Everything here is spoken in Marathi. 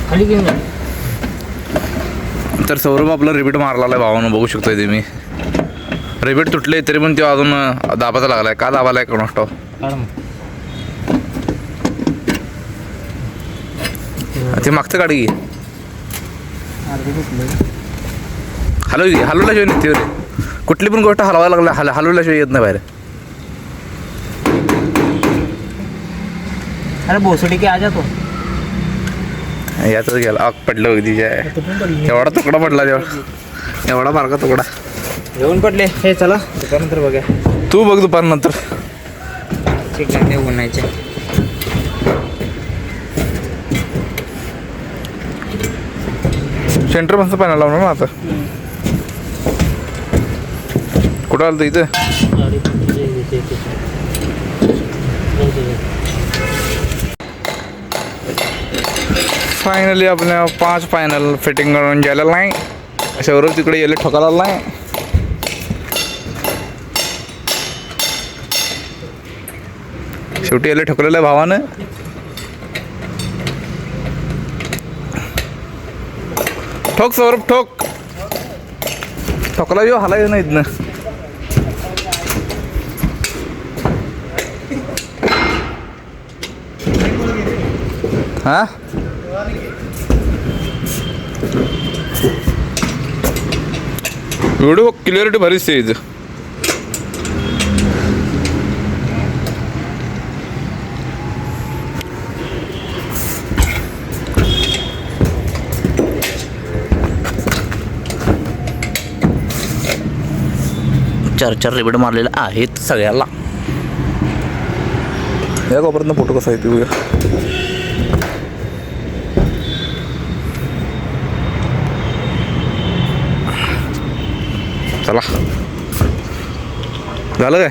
खाली घेऊन जा. तर सौरभ आपला रिपीट मारला आहे भावानं, बघू शकतोय तुम्ही. रिपीट तुटले तरी पण तो अजून दाबाचा लागलाय. का दाबालाय कोणास ठाऊक. ते मागचं गाडी घे. हलवल्याशिवाय निघते रे. कुठली पण गोष्ट हलवायला लागल्या हलवल्याशिवाय येत नाही बाहेर. अरे भोसडी की आ जातो. यातच गेला आग पडलं अगदी. एवढा तुकडा पडला तेवढा, एवढा बारका तुकडा घेऊन पडले. हे चला दुपारनंतर बघा. तू बघ दुपारनंतर. ठीक आहे उन्हायचे. सेंटर मस्त पाण्याला लावणार ना आता. कुठं आलं इथं. फायनली आपल्या 5 फायनल फिटिंग करून गेलेलं नाही. सौरभ तिकडे गेले ठोकायला नाही. शेवटी याला ठोकलेलं आहे भावानं. ठोक सौरभ ठोक. ठोकला येऊ हलायचं नाहीत ना. हा व्हिडिओ क्लिअरिटी भारीच आहे इथं. चार रिबीड मारलेलं आहेत सगळ्याला. या कोपऱ्यातनं फोटो कसा आहे ते. चला झालं काय.